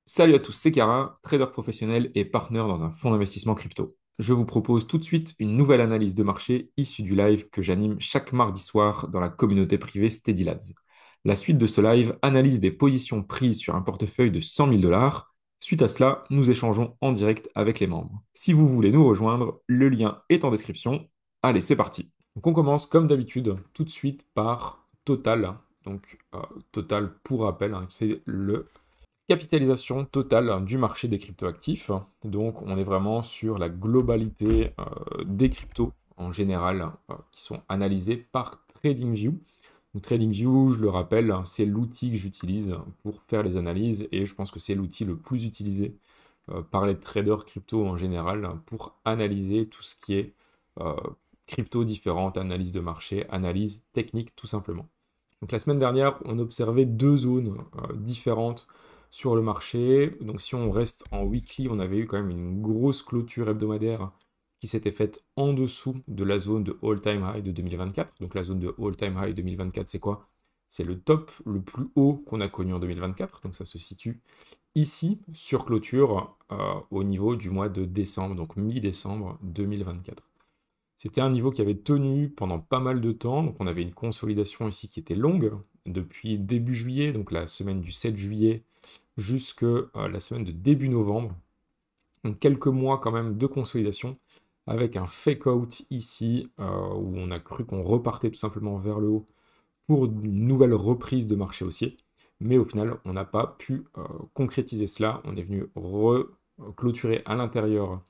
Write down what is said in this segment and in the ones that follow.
Salut à tous, c'est Kara, trader professionnel et partenaire dans un fonds d'investissement crypto. Je vous propose tout de suite une nouvelle analyse de marché issue du live que j'anime chaque mardi soir dans la communauté privée Steady Lads. La suite de ce live analyse des positions prises sur un portefeuille de 100 000 dollars. Suite à cela, nous échangeons en direct avec les membres. Si vous voulez nous rejoindre, le lien est en description. Allez, c'est parti. Donc on commence comme d'habitude tout de suite par Total. Donc Total, pour rappel, c'est le capitalisation totale du marché des cryptoactifs. Donc, on est vraiment sur la globalité des cryptos en général qui sont analysés par TradingView. Donc, TradingView, je le rappelle, c'est l'outil que j'utilise pour faire les analyses et je pense que c'est l'outil le plus utilisé par les traders crypto en général pour analyser tout ce qui est euh, crypto différentes, analyse de marché, analyse technique tout simplement. Donc la semaine dernière, on observait deux zones différentes sur le marché. Donc si on reste en weekly, on avait eu quand même une grosse clôture hebdomadaire qui s'était faite en dessous de la zone de all-time high de 2024. Donc la zone de all-time high 2024, c'est quoi? C'est le top le plus haut qu'on a connu en 2024. Donc ça se situe ici sur clôture au niveau du mois de décembre, donc mi-décembre 2024. C'était un niveau qui avait tenu pendant pas mal de temps, donc on avait une consolidation ici qui était longue, depuis début juillet, donc la semaine du 7 juillet, jusque la semaine de début novembre. Donc quelques mois quand même de consolidation, avec un fake-out ici, où on a cru qu'on repartait tout simplement vers le haut pour une nouvelle reprise de marché haussier. Mais au final, on n'a pas pu concrétiser cela. On est venu clôturer à l'intérieur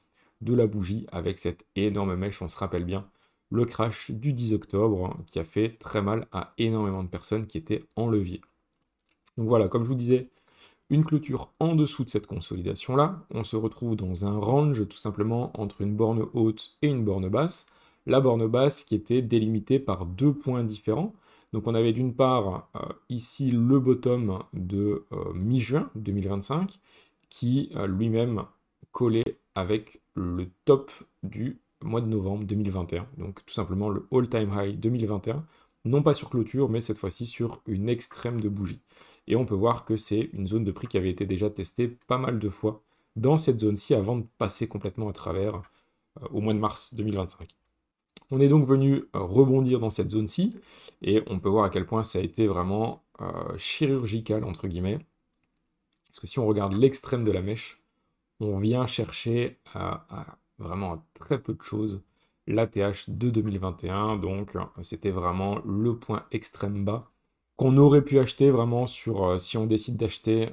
de la bougie avec cette énorme mèche. On se rappelle bien le crash du 10 octobre qui a fait très mal à énormément de personnes qui étaient en levier. Donc voilà, comme je vous disais, une clôture en dessous de cette consolidation-là. On se retrouve dans un range tout simplement entre une borne haute et une borne basse. La borne basse qui était délimitée par deux points différents. Donc on avait d'une part ici le bottom de mi-juin 2025 qui lui-même collait avec le top du mois de novembre 2021. Donc tout simplement le all-time high 2021, non pas sur clôture, mais cette fois-ci sur une extrême de bougie. Et on peut voir que c'est une zone de prix qui avait été déjà testée pas mal de fois dans cette zone-ci avant de passer complètement à travers au mois de mars 2025. On est donc venu rebondir dans cette zone-ci, et on peut voir à quel point ça a été vraiment chirurgical, entre guillemets, parce que si on regarde l'extrême de la mèche, on vient chercher vraiment à très peu de choses l'ATH de 2021, donc c'était vraiment le point extrême bas qu'on aurait pu acheter vraiment sur, si on décide d'acheter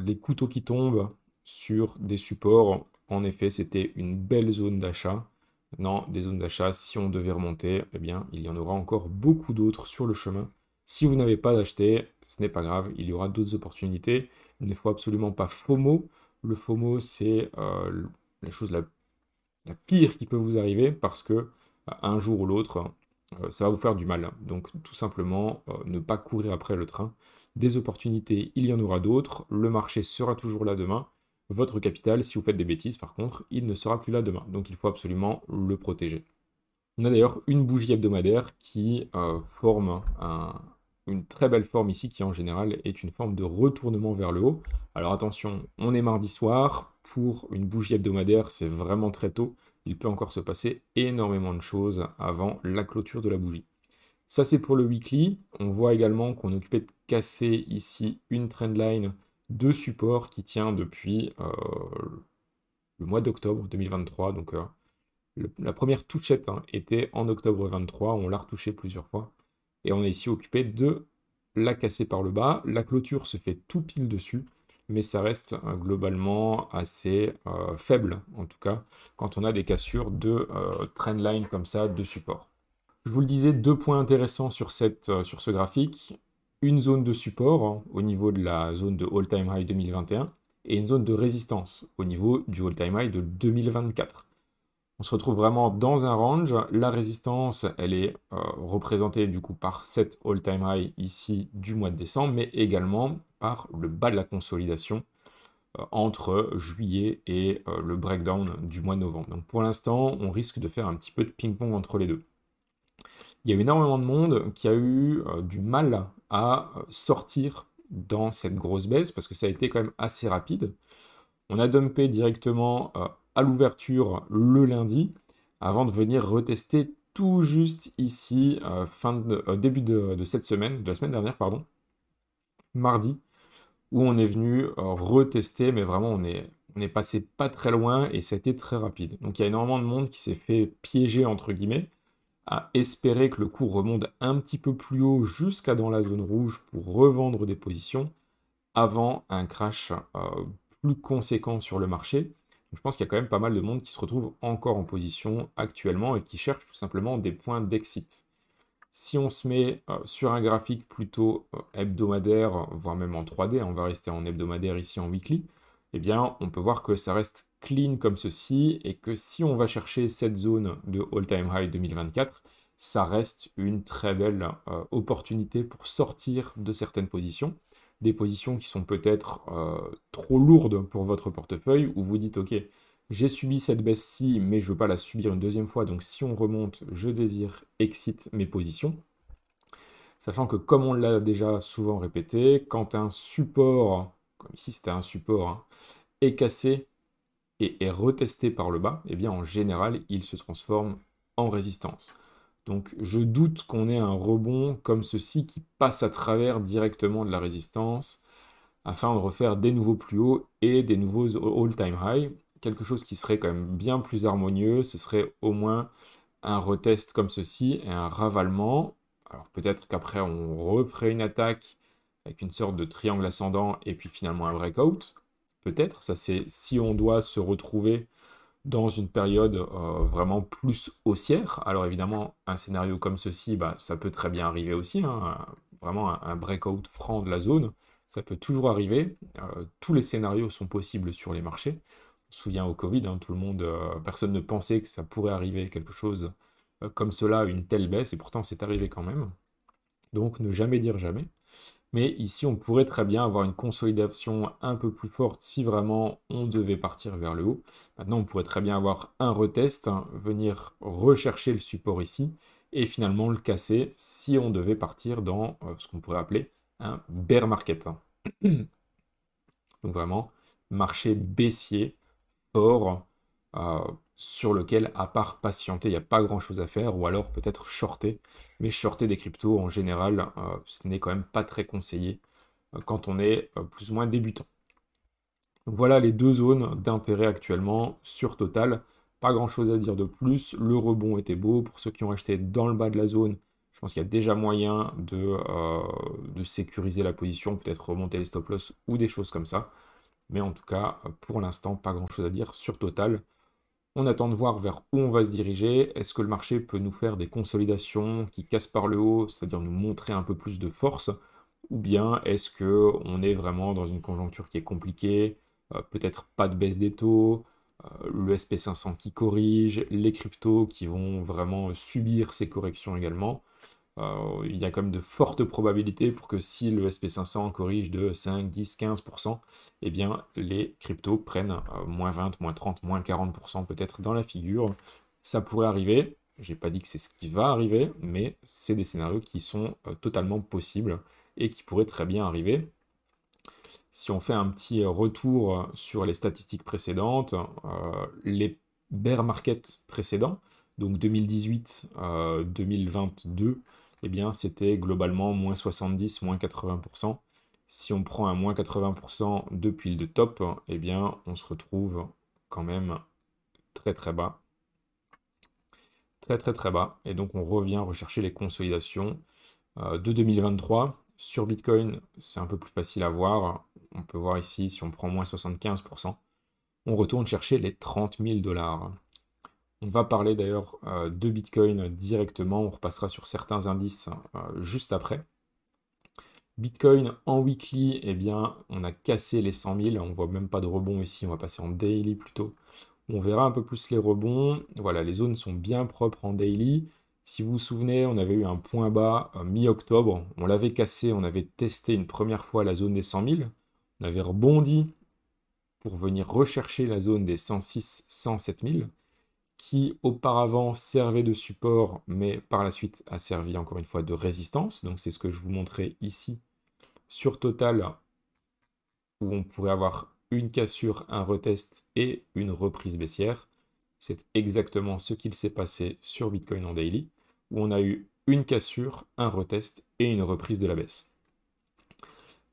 les couteaux qui tombent sur des supports. En effet, c'était une belle zone d'achat. Maintenant, des zones d'achat, si on devait remonter, eh bien, il y en aura encore beaucoup d'autres sur le chemin. Si vous n'avez pas d'acheter, ce n'est pas grave, il y aura d'autres opportunités. Il ne faut absolument pas FOMO. Le FOMO, c'est la chose la pire qui peut vous arriver parce que un jour ou l'autre, ça va vous faire du mal. Donc tout simplement, ne pas courir après le train. Des opportunités, il y en aura d'autres. Le marché sera toujours là demain. Votre capital, si vous faites des bêtises, par contre, il ne sera plus là demain. Donc il faut absolument le protéger. On a d'ailleurs une bougie hebdomadaire qui forme une très belle forme ici, qui en général est une forme de retournement vers le haut. Alors attention, on est mardi soir, pour une bougie hebdomadaire, c'est vraiment très tôt. Il peut encore se passer énormément de choses avant la clôture de la bougie. Ça c'est pour le weekly. On voit également qu'on est occupé de casser ici une trendline de support qui tient depuis le mois d'octobre 2023, donc la première touchette était en octobre 23, on l'a retouché plusieurs fois, et on est ici occupé de la casser par le bas. La clôture se fait tout pile dessus, mais ça reste globalement assez faible, en tout cas, quand on a des cassures de trendline comme ça, de support. Je vous le disais, deux points intéressants sur sur ce graphique. Une zone de support au niveau de la zone de all-time high 2021 et une zone de résistance au niveau du all-time high de 2024. On se retrouve vraiment dans un range. La résistance, elle est représentée du coup par cet all-time high ici du mois de décembre, mais également par le bas de la consolidation entre juillet et le breakdown du mois de novembre. Donc pour l'instant, on risque de faire un petit peu de ping-pong entre les deux. il y a eu énormément de monde qui a eu du mal à sortir dans cette grosse baisse parce que ça a été quand même assez rapide. On a dumpé directement à l'ouverture le lundi avant de venir retester tout juste ici, début de cette semaine, de la semaine dernière, pardon, mardi, où on est venu retester, mais vraiment on est passé pas très loin et ça a été très rapide. Donc il y a énormément de monde qui s'est fait piéger entre guillemets, à espérer que le cours remonte un petit peu plus haut jusqu'à dans la zone rouge pour revendre des positions avant un crash plus conséquent sur le marché. Donc, je pense qu'il y a quand même pas mal de monde qui se retrouve encore en position actuellement et qui cherche tout simplement des points d'exit. Si on se met sur un graphique plutôt hebdomadaire, voire même en 3D, on va rester en hebdomadaire ici en weekly, eh bien on peut voir que ça reste clean comme ceci et que si on va chercher cette zone de all-time high 2024, ça reste une très belle opportunité pour sortir de certaines positions, des positions qui sont peut-être trop lourdes pour votre portefeuille, où vous dites ok, j'ai subi cette baisse-ci, mais je ne veux pas la subir une deuxième fois, donc si on remonte, je désire exit mes positions. Sachant que comme on l'a déjà souvent répété, quand un support, comme ici c'était un support, hein, est cassé et est retesté par le bas, eh bien en général, il se transforme en résistance. Donc je doute qu'on ait un rebond comme ceci qui passe à travers directement de la résistance afin de refaire des nouveaux plus hauts et des nouveaux all-time high. Quelque chose qui serait quand même bien plus harmonieux, ce serait au moins un retest comme ceci et un ravalement. Alors peut-être qu'après on referait une attaque avec une sorte de triangle ascendant et puis finalement un breakout. Peut-être, ça c'est si on doit se retrouver dans une période vraiment plus haussière. Alors évidemment, un scénario comme ceci, bah, ça peut très bien arriver aussi, hein, vraiment un breakout franc de la zone, ça peut toujours arriver. Tous les scénarios sont possibles sur les marchés. On se souvient au Covid, hein, tout le monde, personne ne pensait que ça pourrait arriver quelque chose comme cela, une telle baisse, et pourtant c'est arrivé quand même. Donc ne jamais dire jamais. Mais ici, on pourrait très bien avoir une consolidation un peu plus forte si vraiment on devait partir vers le haut. Maintenant, on pourrait très bien avoir un retest, hein, venir rechercher le support ici, et finalement le casser si on devait partir dans ce qu'on pourrait appeler un bear market, hein. Donc vraiment, marché baissier, fort, euh, sur lequel, à part patienter, il n'y a pas grand-chose à faire, ou alors peut-être shorter. Mais shorter des cryptos, en général, ce n'est quand même pas très conseillé quand on est plus ou moins débutant. Donc voilà les deux zones d'intérêt actuellement sur Total. Pas grand-chose à dire de plus. Le rebond était beau. Pour ceux qui ont acheté dans le bas de la zone, je pense qu'il y a déjà moyen de sécuriser la position, peut-être remonter les stop-loss ou des choses comme ça. Mais en tout cas, pour l'instant, pas grand-chose à dire sur Total. On attend de voir vers où on va se diriger. Est-ce que le marché peut nous faire des consolidations qui cassent par le haut, c'est-à-dire nous montrer un peu plus de force, ou bien est-ce que on est vraiment dans une conjoncture qui est compliquée, peut-être pas de baisse des taux, le SP500 qui corrige, les cryptos qui vont vraiment subir ces corrections également. Il y a quand même de fortes probabilités pour que si le SP500 corrige de 5, 10, 15%, eh bien les cryptos prennent moins 20, moins 30, moins 40% peut-être dans la figure. Ça pourrait arriver. J'ai pas dit que c'est ce qui va arriver, mais c'est des scénarios qui sont totalement possibles et qui pourraient très bien arriver. Si on fait un petit retour sur les statistiques précédentes, les bear markets précédents, donc 2018-2022, eh bien c'était globalement moins 70, moins 80%. Si on prend un moins 80% depuis le top, eh bien on se retrouve quand même très très bas. Très très très bas. Et donc on revient rechercher les consolidations de 2023. Sur Bitcoin, c'est un peu plus facile à voir. On peut voir ici, si on prend moins 75%, on retourne chercher les 30 000 dollars. On va parler d'ailleurs de Bitcoin directement. On repassera sur certains indices juste après. Bitcoin en weekly, eh bien, on a cassé les 100 000. On voit même pas de rebond ici. On va passer en daily plutôt. On verra un peu plus les rebonds. Voilà, les zones sont bien propres en daily. Si vous vous souvenez, on avait eu un point bas mi-octobre. On l'avait cassé, on avait testé une première fois la zone des 100 000. On avait rebondi pour venir rechercher la zone des 106, 107 000, qui auparavant servait de support, mais par la suite a servi encore une fois de résistance. Donc c'est ce que je vous montrais ici sur Total, où on pourrait avoir une cassure, un retest et une reprise baissière. C'est exactement ce qu'il s'est passé sur Bitcoin en daily, où on a eu une cassure, un retest et une reprise de la baisse.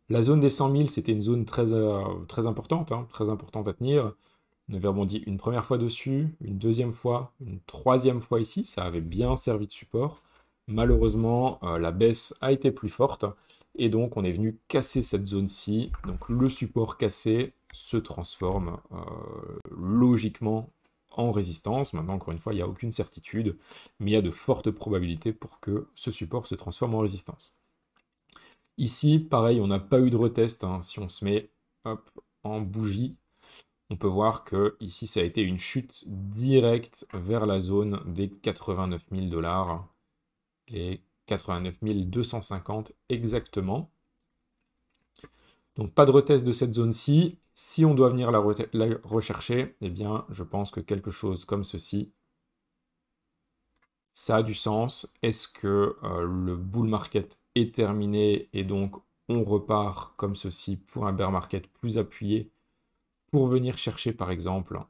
La zone des 100 000, c'était une zone très importante, très importante à tenir. On avait rebondi une première fois dessus, une deuxième fois, une troisième fois ici, ça avait bien servi de support. Malheureusement, la baisse a été plus forte, et donc on est venu casser cette zone-ci. Donc le support cassé se transforme logiquement en résistance. Maintenant, encore une fois, il n'y a aucune certitude, mais il y a de fortes probabilités pour que ce support se transforme en résistance. Ici, pareil, on n'a pas eu de retest, hein. Si on se met hop, en bougie, on peut voir que ici, ça a été une chute directe vers la zone des 89 000 $, les 89 250 exactement. Donc pas de retest de cette zone-ci. Si on doit venir la rechercher, eh bien, je pense que quelque chose comme ceci, ça a du sens. Est-ce que le bull market est terminé et donc on repart comme ceci pour un bear market plus appuyé pour venir chercher par exemple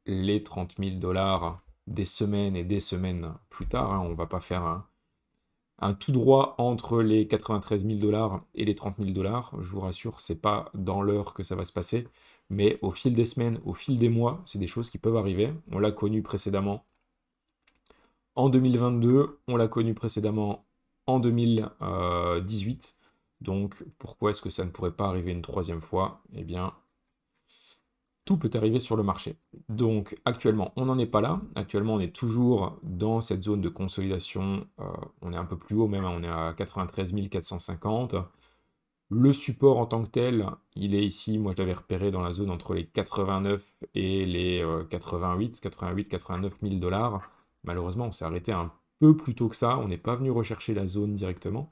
les 30 000 $ des semaines et des semaines plus tard, hein. On ne va pas faire un tout droit entre les 93 000 $ et les 30 000 $. Je vous rassure, c'est pas dans l'heure que ça va se passer, mais au fil des semaines, au fil des mois, c'est des choses qui peuvent arriver. On l'a connu précédemment en 2022, on l'a connu précédemment en 2018. Donc pourquoi est-ce que ça ne pourrait pas arriver une troisième fois? Eh bien, tout peut arriver sur le marché. Donc actuellement, on n'en est pas là. Actuellement, on est toujours dans cette zone de consolidation. On est un peu plus haut même, hein. On est à 93 450. Le support en tant que tel, il est ici. Moi, je l'avais repéré dans la zone entre les 89 et les 88, 89 000 $. Malheureusement, on s'est arrêté un peu plus tôt que ça. On n'est pas venu rechercher la zone directement.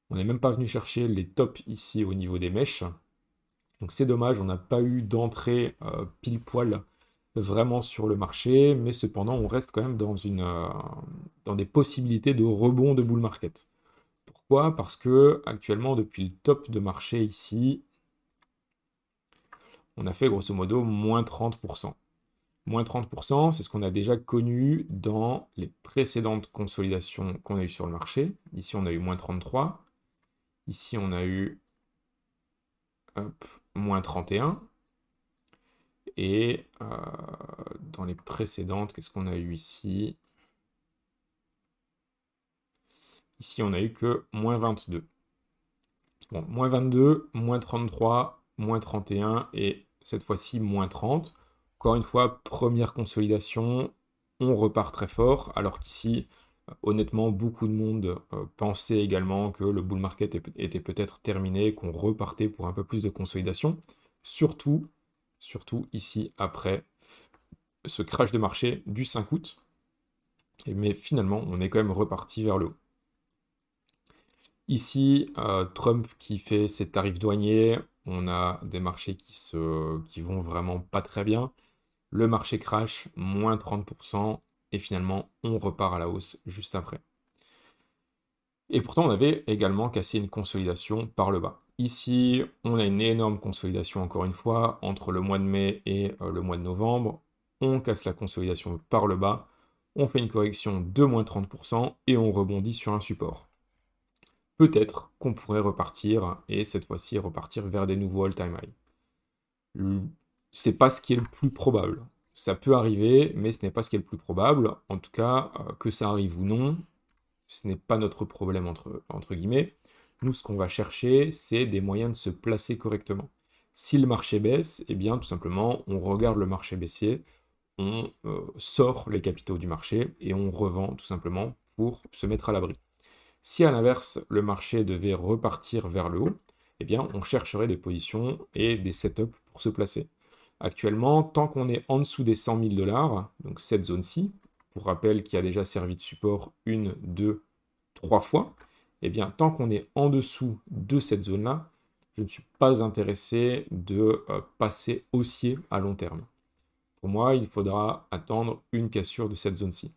On n'est même pas venu chercher les tops ici au niveau des mèches. Donc c'est dommage, on n'a pas eu d'entrée pile poil vraiment sur le marché, mais cependant on reste quand même dans des possibilités de rebond de bull market. Pourquoi? Parce que actuellement depuis le top de marché ici, on a fait grosso modo moins 30%. Moins 30%, c'est ce qu'on a déjà connu dans les précédentes consolidations qu'on a eues sur le marché. Ici on a eu moins 33, ici on a eu hop, moins 31. Et dans les précédentes, qu'est-ce qu'on a eu ici? Ici, on a eu que moins 22. Bon, moins 22, moins 33, moins 31 et cette fois-ci moins 30. Encore une fois, première consolidation, on repart très fort, alors qu'ici, honnêtement, beaucoup de monde pensait également que le bull market était peut-être terminé, qu'on repartait pour un peu plus de consolidation. Surtout ici, après ce crash de marché du 5 août. Mais finalement, on est quand même reparti vers le haut. Ici, Trump qui fait ses tarifs douaniers, on a des marchés qui vont vraiment pas très bien. Le marché crash, moins 30%, et finalement, on repart à la hausse juste après. Et pourtant, on avait également cassé une consolidation par le bas. Ici, on a une énorme consolidation, encore une fois, entre le mois de mai et le mois de novembre. On casse la consolidation par le bas, on fait une correction de moins 30% et on rebondit sur un support. Peut-être qu'on pourrait repartir, et cette fois-ci repartir vers des nouveaux all-time high. C'est pas ce qui est le plus probable. Ça peut arriver, mais ce n'est pas ce qui est le plus probable. En tout cas, que ça arrive ou non, ce n'est pas notre problème entre guillemets. Nous, ce qu'on va chercher, c'est des moyens de se placer correctement. Si le marché baisse, eh bien, tout simplement, on regarde le marché baissier, on sort les capitaux du marché et on revend tout simplement pour se mettre à l'abri. Si à l'inverse, le marché devait repartir vers le haut, eh bien, on chercherait des positions et des setups pour se placer. Actuellement, tant qu'on est en dessous des 100 000 $, donc cette zone-ci, pour rappel qui a déjà servi de support 1, 2, 3 fois, eh bien, tant qu'on est en dessous de cette zone-là, je ne suis pas intéressé de passer haussier à long terme. Pour moi, il faudra attendre une cassure de cette zone-ci.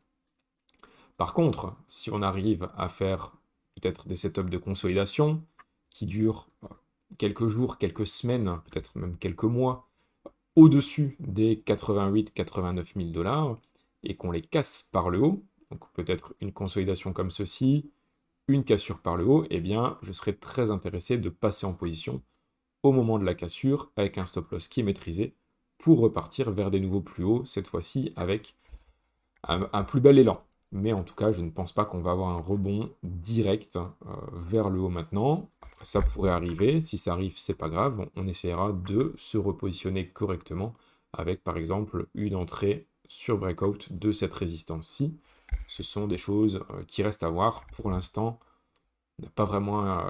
Par contre, si on arrive à faire peut-être des setups de consolidation qui durent quelques jours, quelques semaines, peut-être même quelques mois, au-dessus des 88-89 000 dollars, et qu'on les casse par le haut, donc peut-être une consolidation comme ceci, une cassure par le haut, eh bien, je serais très intéressé de passer en position au moment de la cassure avec un stop loss qui est maîtrisé pour repartir vers des nouveaux plus hauts, cette fois-ci avec un plus bel élan. Mais en tout cas, je ne pense pas qu'on va avoir un rebond direct vers le haut maintenant. Après, ça pourrait arriver. Si ça arrive, c'est pas grave. On essaiera de se repositionner correctement avec, par exemple, une entrée sur breakout de cette résistance-ci. Ce sont des choses qui restent à voir. Pour l'instant, on n'a pas vraiment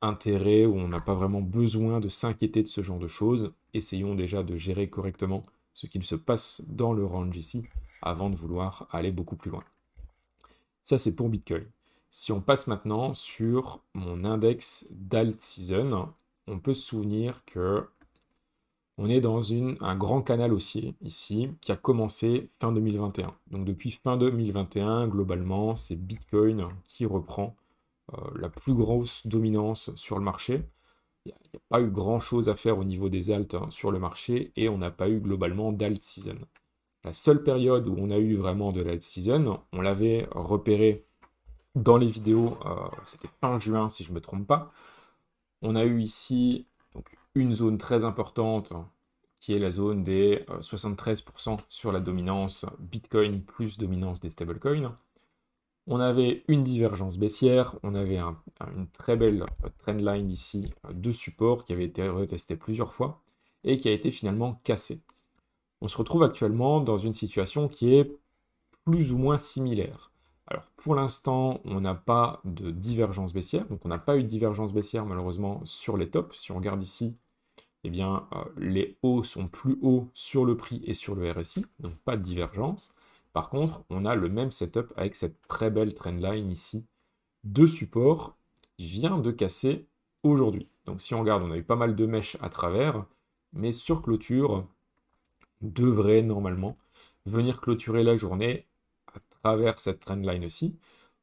intérêt ou on n'a pas vraiment besoin de s'inquiéter de ce genre de choses. Essayons déjà de gérer correctement ce qu'il se passe dans le range ici avant de vouloir aller beaucoup plus loin. Ça, c'est pour Bitcoin. Si on passe maintenant sur mon index d'alt season, on peut se souvenir que on est dans un grand canal haussier ici qui a commencé fin 2021. Donc depuis fin 2021, globalement, c'est Bitcoin qui reprend la plus grosse dominance sur le marché. Il n'y a pas eu grand-chose à faire au niveau des alts sur le marché et on n'a pas eu globalement d'alt season. La seule période où on a eu vraiment de l'alt season, on l'avait repéré dans les vidéos, c'était fin juin si je ne me trompe pas. On a eu ici donc, une zone très importante qui est la zone des 73% sur la dominance Bitcoin plus dominance des stablecoins. On avait une divergence baissière, on avait une très belle trendline ici de support qui avait été retesté plusieurs fois et qui a été finalement cassée. On se retrouve actuellement dans une situation qui est plus ou moins similaire. Alors pour l'instant, on n'a pas de divergence baissière, donc on n'a pas eu de divergence baissière malheureusement sur les tops. Si on regarde ici, eh bien les hauts sont plus hauts sur le prix et sur le RSI, donc pas de divergence. Par contre, on a le même setup avec cette très belle trendline ici de support qui vient de casser aujourd'hui. Donc si on regarde, on a eu pas mal de mèches à travers, mais sur clôture, devrait normalement venir clôturer la journée à travers cette trendline aussi.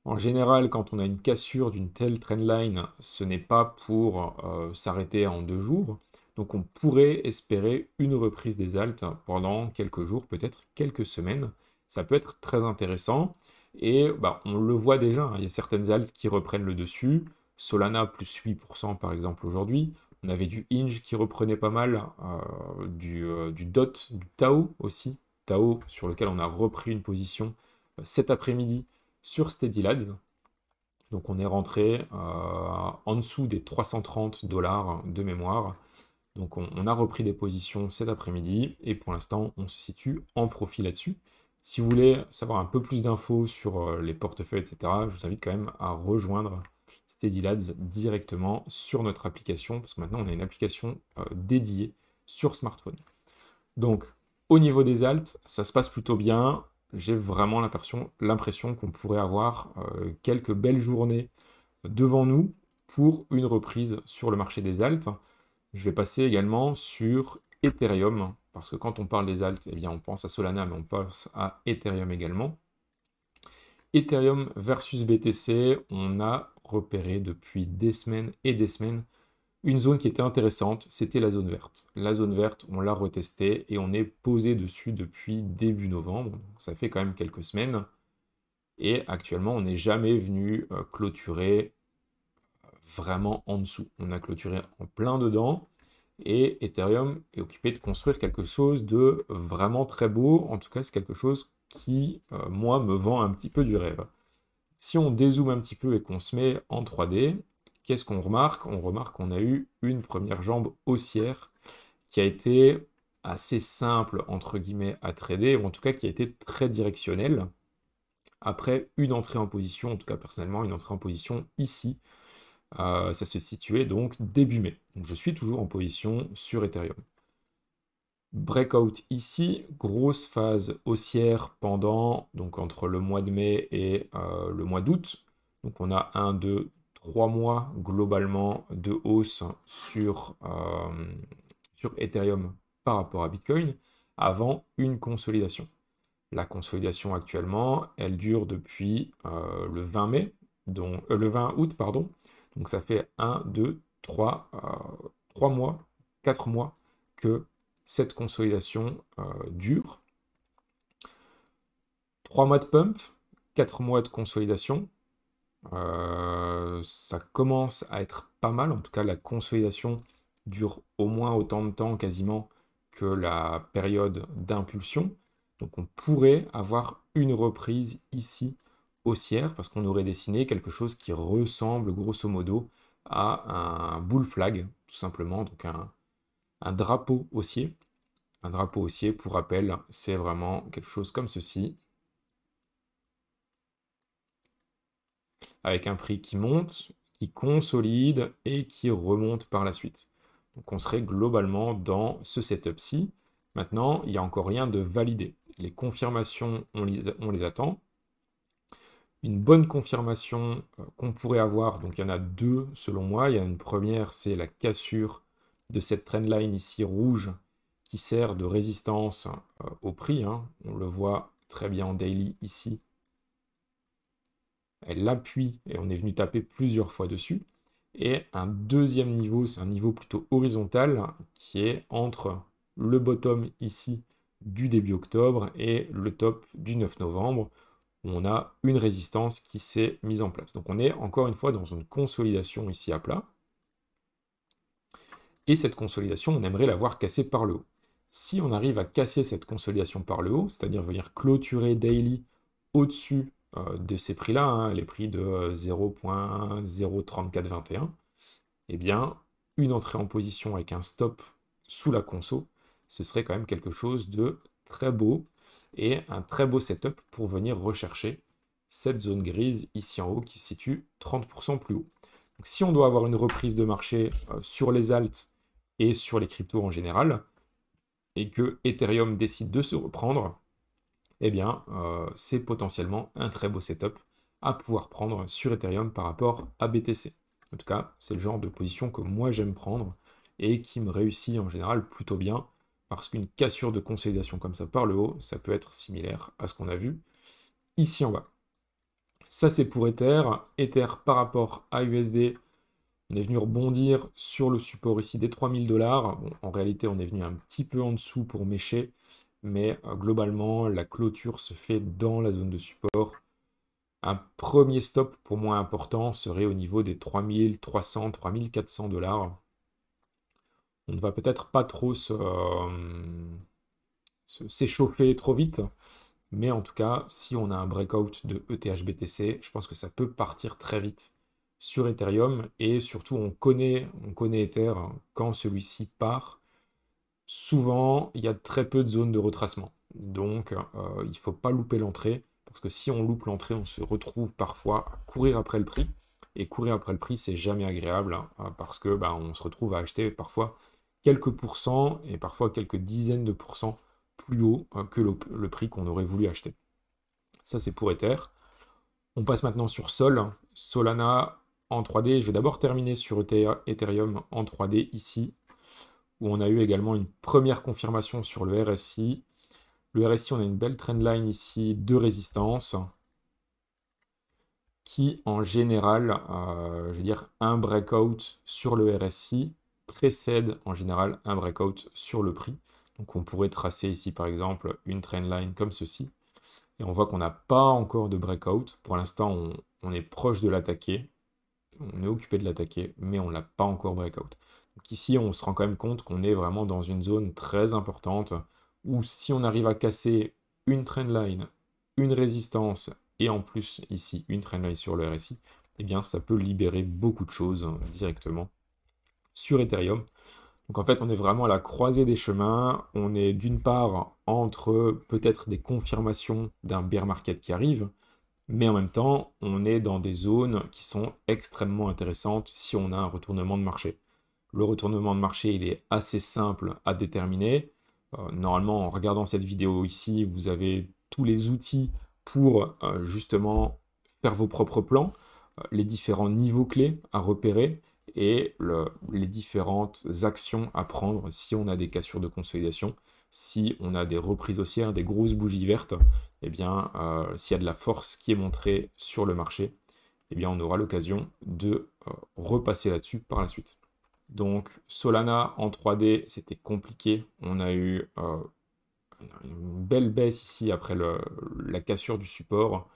En général, quand on a une cassure d'une telle trendline, ce n'est pas pour s'arrêter en 2 jours. Donc on pourrait espérer une reprise des alts pendant quelques jours, peut-être quelques semaines. Ça peut être très intéressant. Et bah, on le voit déjà, hein, il y a certaines alts qui reprennent le dessus. Solana plus 8% par exemple aujourd'hui. On avait du Inge qui reprenait pas mal, du DOT, du Tao aussi. Tao sur lequel on a repris une position cet après-midi sur SteadyLads. Donc on est rentré en dessous des 330 dollars de mémoire. Donc on a repris des positions cet après-midi et pour l'instant on se situe en profit là-dessus. Si vous voulez savoir un peu plus d'infos sur les portefeuilles, etc., je vous invite quand même à rejoindre SteadyLads directement sur notre application, parce que maintenant on a une application dédiée sur smartphone. Donc au niveau des alts, ça se passe plutôt bien. J'ai vraiment l'impression qu'on pourrait avoir quelques belles journées devant nous pour une reprise sur le marché des alts. Je vais passer également sur Ethereum, parce que quand on parle des alts, eh bien on pense à Solana, mais on pense à Ethereum également. Ethereum versus BTC, on a repéré depuis des semaines et des semaines une zone qui était intéressante, c'était la zone verte. La zone verte, on l'a retestée et on est posé dessus depuis début novembre, donc ça fait quand même quelques semaines. Et actuellement, on n'est jamais venu clôturer vraiment en dessous. On a clôturé en plein dedans. Et Ethereum est occupé de construire quelque chose de vraiment très beau. En tout cas, c'est quelque chose qui, moi, me vend un petit peu du rêve. Si on dézoome un petit peu et qu'on se met en 3D, qu'est-ce qu'on remarque? On remarque qu'on a eu une première jambe haussière qui a été assez simple, entre guillemets, à trader, ou en tout cas qui a été très directionnelle. Après une entrée en position, en tout cas personnellement, une entrée en position ici, ça se situait donc début mai. Donc je suis toujours en position sur Ethereum. Breakout ici, grosse phase haussière pendant, donc entre le mois de mai et le mois d'août. Donc on a 1, 2, 3 mois globalement de hausse sur Ethereum par rapport à Bitcoin, avant une consolidation. La consolidation actuellement, elle dure depuis le 20 mai, le 20 août, pardon. Donc ça fait 1, 2, 3 mois, 4 mois que cette consolidation dure. 3 mois de pump, 4 mois de consolidation. Ça commence à être pas mal. En tout cas, la consolidation dure au moins autant de temps quasiment que la période d'impulsion. Donc on pourrait avoir une reprise ici haussière parce qu'on aurait dessiné quelque chose qui ressemble grosso modo à un bull flag, tout simplement, donc un drapeau haussier. Un drapeau haussier, pour rappel, c'est vraiment quelque chose comme ceci, avec un prix qui monte, qui consolide et qui remonte par la suite. Donc on serait globalement dans ce setup-ci. Maintenant, il n'y a encore rien de validé. Les confirmations, on les attend. Une bonne confirmation qu'on pourrait avoir, donc il y en a deux selon moi. Il y a une première, c'est la cassure de cette trendline ici rouge qui sert de résistance au prix, hein. On le voit très bien en daily ici. Elle appuie et on est venu taper plusieurs fois dessus. Et un deuxième niveau, c'est un niveau plutôt horizontal qui est entre le bottom ici du début octobre et le top du 9 novembre où on a une résistance qui s'est mise en place. Donc on est encore une fois dans une consolidation ici à plat. Et cette consolidation, on aimerait la voir cassée par le haut. Si on arrive à casser cette consolidation par le haut, c'est-à-dire venir clôturer daily au-dessus de ces prix-là, hein, les prix de 0.03421, eh bien, une entrée en position avec un stop sous la conso, ce serait quand même quelque chose de très beau et un très beau setup pour venir rechercher cette zone grise ici en haut qui se situe 30% plus haut. Donc, si on doit avoir une reprise de marché sur les alts et sur les cryptos en général, et que Ethereum décide de se reprendre, eh bien, c'est potentiellement un très beau setup à pouvoir prendre sur Ethereum par rapport à BTC. En tout cas, c'est le genre de position que moi j'aime prendre et qui me réussit en général plutôt bien parce qu'une cassure de consolidation comme ça par le haut, ça peut être similaire à ce qu'on a vu ici en bas. Ça, c'est pour Ether. Ether par rapport à USD, on est venu rebondir sur le support ici des 3000 $. Bon, en réalité, on est venu un petit peu en dessous pour mécher, mais globalement, la clôture se fait dans la zone de support. Un premier stop pour moi important serait au niveau des 3300, 3400 $. On ne va peut-être pas trop s'échauffer trop vite, mais en tout cas, si on a un breakout de ETH-BTC, je pense que ça peut partir très vite sur Ethereum, et surtout on connaît Ether, hein, quand celui-ci part, souvent il y a très peu de zones de retracement. Donc il ne faut pas louper l'entrée, parce que si on loupe l'entrée, on se retrouve parfois à courir après le prix, et courir après le prix, c'est jamais agréable, hein, parce que on se retrouve à acheter parfois quelques pourcents, et parfois quelques dizaines de pourcents plus haut que le prix qu'on aurait voulu acheter. Ça, c'est pour Ether. On passe maintenant sur Sol, Solana en 3D. Je vais d'abord terminer sur Ethereum en 3D ici, où on a eu également une première confirmation sur le RSI. Le RSI, on a une belle trendline ici de résistance qui, en général, je veux dire, un breakout sur le RSI précède en général un breakout sur le prix. Donc on pourrait tracer ici, par exemple, une trendline comme ceci. Et on voit qu'on n'a pas encore de breakout. Pour l'instant, on est proche de l'attaquer. On est occupé de l'attaquer, mais on n'a pas encore breakout. Donc ici, on se rend quand même compte qu'on est vraiment dans une zone très importante où si on arrive à casser une trendline, une résistance et en plus ici une trendline sur le RSI, eh bien ça peut libérer beaucoup de choses directement sur Ethereum. Donc en fait, on est vraiment à la croisée des chemins. On est d'une part entre peut-être des confirmations d'un bear market qui arrive, mais en même temps, on est dans des zones qui sont extrêmement intéressantes si on a un retournement de marché. Le retournement de marché, il est assez simple à déterminer. Normalement, en regardant cette vidéo ici, vous avez tous les outils pour justement faire vos propres plans, les différents niveaux clés à repérer et les différentes actions à prendre si on a des cassures de consolidation. si on a des reprises haussières, des grosses bougies vertes, eh bien, s'il y a de la force qui est montrée sur le marché, eh bien, on aura l'occasion de repasser là-dessus par la suite. Donc, Solana en 3D, c'était compliqué. On a eu une belle baisse ici après la cassure du support.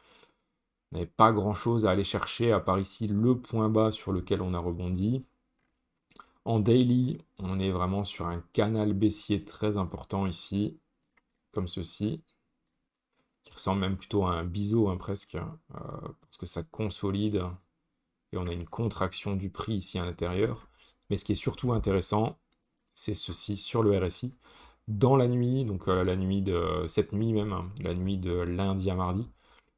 On n'avait pas grand-chose à aller chercher, à part ici le point bas sur lequel on a rebondi. En daily, on est vraiment sur un canal baissier très important ici, comme ceci, qui ressemble même plutôt à un biseau, hein, presque, parce que ça consolide et on a une contraction du prix ici à l'intérieur. Mais ce qui est surtout intéressant, c'est ceci sur le RSI. Dans la nuit, donc la nuit de cette nuit même, hein, la nuit de lundi à mardi,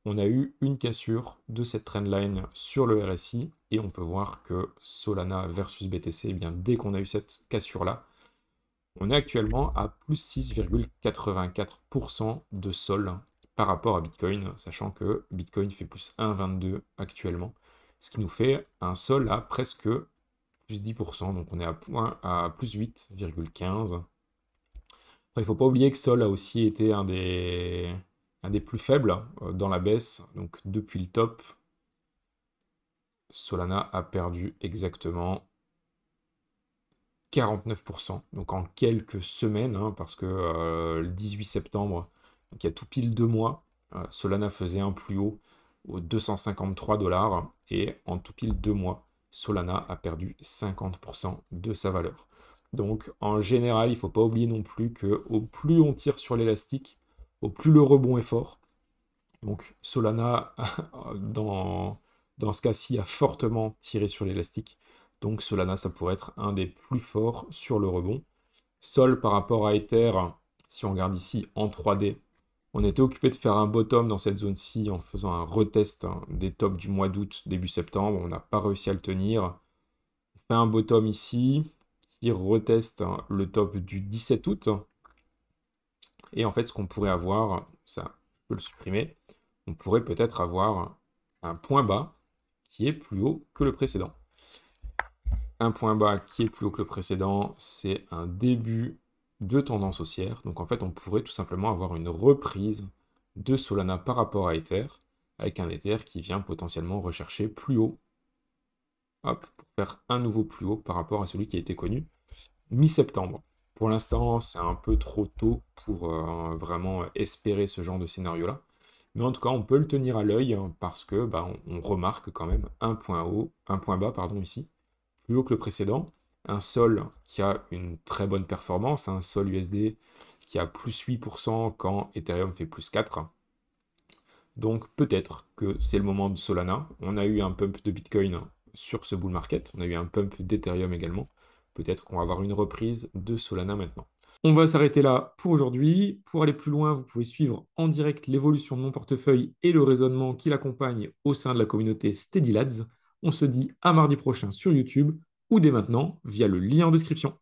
on a eu une cassure de cette trendline sur le RSI et on peut voir que Solana versus BTC, eh bien, dès qu'on a eu cette cassure-là, on est actuellement à plus 6,84% de sol par rapport à Bitcoin, sachant que Bitcoin fait plus 1,22 actuellement, ce qui nous fait un sol à presque plus 10%, donc on est à plus 8,15. Après, il ne faut pas oublier que Sol a aussi été un des plus faibles dans la baisse, donc depuis le top, Solana a perdu exactement 49%, donc en quelques semaines, hein, parce que le 18 septembre, donc il y a tout pile 2 mois, Solana faisait un plus haut aux 253 $, et en tout pile 2 mois, Solana a perdu 50% de sa valeur. Donc en général, il ne faut pas oublier non plus que au plus on tire sur l'élastique, au plus le rebond est fort. Donc Solana, dans ce cas-ci, a fortement tiré sur l'élastique. Donc Solana, ça pourrait être un des plus forts sur le rebond. Sol par rapport à Ether, si on regarde ici en 3D, on était occupé de faire un bottom dans cette zone-ci en faisant un retest, hein, des tops du mois d'août, début septembre. On n'a pas réussi à le tenir. On fait un bottom ici qui reteste, hein, le top du 17 août. Et en fait, ce qu'on pourrait avoir, ça, je peux le supprimer, on pourrait peut-être avoir un point bas qui est plus haut que le précédent. Un point bas qui est plus haut que le précédent, c'est un début de tendance haussière. Donc en fait, on pourrait tout simplement avoir une reprise de Solana par rapport à Ether, avec un Ether qui vient potentiellement rechercher plus haut, hop, pour faire un nouveau plus haut par rapport à celui qui a été connu mi-septembre. Pour l'instant, c'est un peu trop tôt pour vraiment espérer ce genre de scénario-là. Mais en tout cas, on peut le tenir à l'œil, hein, parce que bah, on remarque quand même un point haut, un point bas, pardon, ici, plus haut que le précédent. Un sol qui a une très bonne performance, un sol USD qui a plus 8% quand Ethereum fait plus 4. Donc peut-être que c'est le moment de Solana. On a eu un pump de Bitcoin sur ce bull market, on a eu un pump d'Ethereum également. Peut-être qu'on va avoir une reprise de Solana maintenant. On va s'arrêter là pour aujourd'hui. Pour aller plus loin, vous pouvez suivre en direct l'évolution de mon portefeuille et le raisonnement qui l'accompagne au sein de la communauté Steady Lads. On se dit à mardi prochain sur YouTube ou dès maintenant via le lien en description.